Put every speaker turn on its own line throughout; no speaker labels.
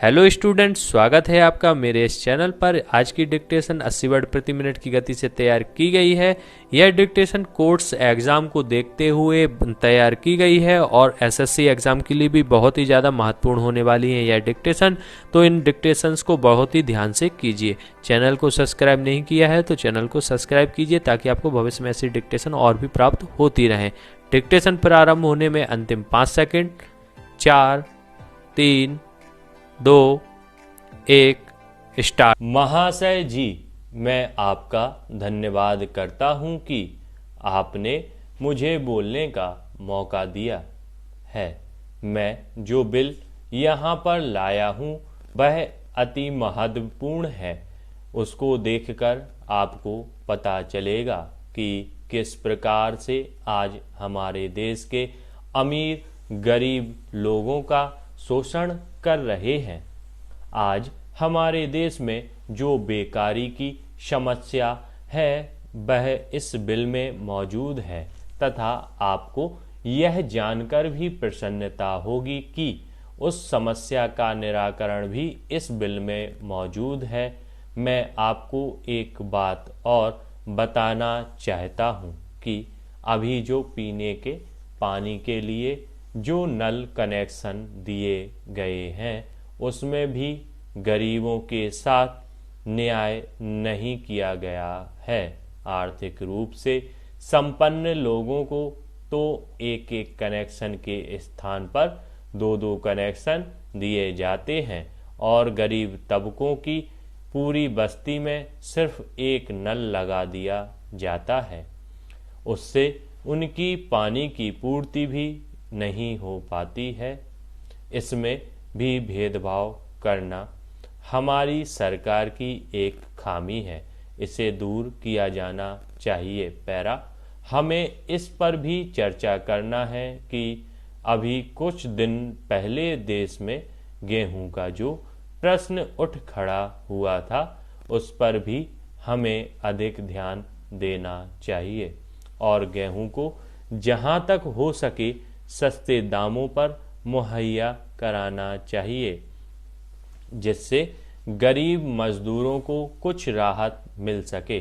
Hello students, स्वागत है आपका मेरे इस चैनल पर। आज की डिक्टेशन 80 वर्ड प्रति मिनट की गति से तैयार की गई है। यह डिक्टेशन कोर्ट्स एग्ज़ाम को देखते हुए तैयार की गई है और एसएससी एग्ज़ाम के लिए भी बहुत ही ज़्यादा महत्वपूर्ण होने वाली है यह डिक्टेशन। तो इन डिक्टेशंस को बहुत ही ध्यान से कीजिए। चैनल को सब्सक्राइब नहीं किया है तो चैनल को सब्सक्राइब कीजिए ताकि आपको भविष्य में ऐसी डिक्टेशन और भी प्राप्त होती रहें। डिक्टेशन प्रारंभ होने में अंतिम 5 सेकेंड। 4, 3, 2, 1 स्टार्ट।
महाशय जी, मैं आपका धन्यवाद करता हूं कि आपने मुझे बोलने का मौका दिया है। मैं जो बिल यहाँ पर लाया हूँ वह अति महत्वपूर्ण है। उसको देखकर आपको पता चलेगा कि किस प्रकार से आज हमारे देश के अमीर गरीब लोगों का शोषण कर रहे हैं। आज हमारे देश में जो बेकारी की समस्या है वह इस बिल में मौजूद है तथा आपको यह जानकर भी प्रसन्नता होगी कि उस समस्या का निराकरण भी इस बिल में मौजूद है। मैं आपको एक बात और बताना चाहता हूँ कि अभी जो पीने के पानी के लिए जो नल कनेक्शन दिए गए हैं उसमें भी गरीबों के साथ न्याय नहीं किया गया है। आर्थिक रूप से संपन्न लोगों को तो एक एक कनेक्शन के स्थान पर दो दो कनेक्शन दिए जाते हैं और गरीब तबकों की पूरी बस्ती में सिर्फ एक नल लगा दिया जाता है। उससे उनकी पानी की पूर्ति भी नहीं हो पाती है। इसमें भी भेदभाव करना हमारी सरकार की एक खामी है। इसे दूर किया जाना चाहिए। पैरा हमें इस पर भी चर्चा करना है कि अभी कुछ दिन पहले देश में गेहूं का जो प्रश्न उठ खड़ा हुआ था उस पर भी हमें अधिक ध्यान देना चाहिए और गेहूं को जहां तक हो सके सस्ते दामों पर मुहैया कराना चाहिए जिससे गरीब मजदूरों को कुछ राहत मिल सके।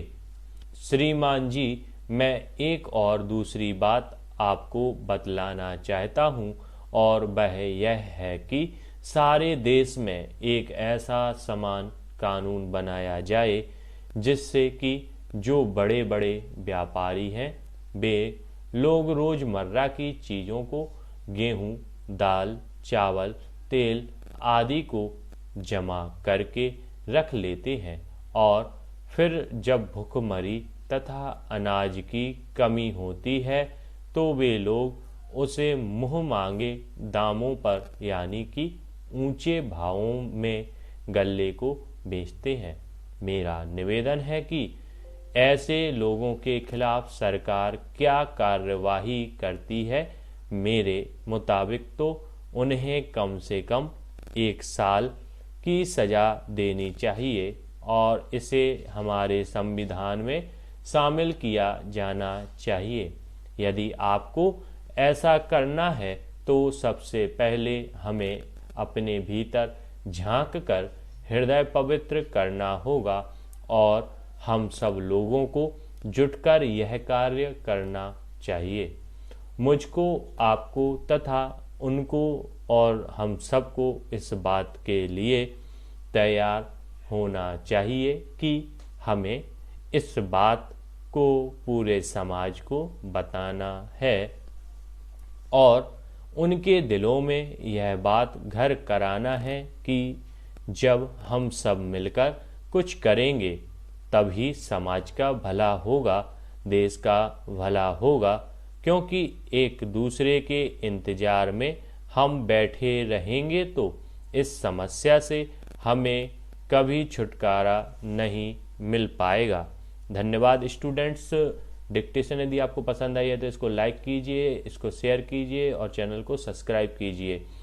श्रीमान जी, मैं एक और दूसरी बात आपको बतलाना चाहता हूँ और वह यह है कि सारे देश में एक ऐसा समान कानून बनाया जाए जिससे कि जो बड़े बड़े व्यापारी हैं वे लोग रोजमर्रा की चीज़ों को गेहूं, दाल, चावल, तेल आदि को जमा करके रख लेते हैं और फिर जब भुखमरी तथा अनाज की कमी होती है तो वे लोग उसे मुँह मांगे दामों पर यानी कि ऊंचे भावों में गल्ले को बेचते हैं। मेरा निवेदन है कि ऐसे लोगों के खिलाफ सरकार क्या कार्यवाही करती है। मेरे मुताबिक तो उन्हें कम से कम 1 साल की सज़ा देनी चाहिए और इसे हमारे संविधान में शामिल किया जाना चाहिए। यदि आपको ऐसा करना है तो सबसे पहले हमें अपने भीतर झांक कर हृदय पवित्र करना होगा और हम सब लोगों को जुटकर यह कार्य करना चाहिए। मुझको, आपको तथा उनको और हम सबको इस बात के लिए तैयार होना चाहिए कि हमें इस बात को पूरे समाज को बताना है और उनके दिलों में यह बात घर कराना है कि जब हम सब मिलकर कुछ करेंगे तभी समाज का भला होगा, देश का भला होगा। क्योंकि एक दूसरे के इंतजार में हम बैठे रहेंगे तो इस समस्या से हमें कभी छुटकारा नहीं मिल पाएगा। धन्यवाद स्टूडेंट्स। डिक्टेशन यदि आपको पसंद आई है तो इसको लाइक कीजिए, इसको शेयर कीजिए और चैनल को सब्सक्राइब कीजिए।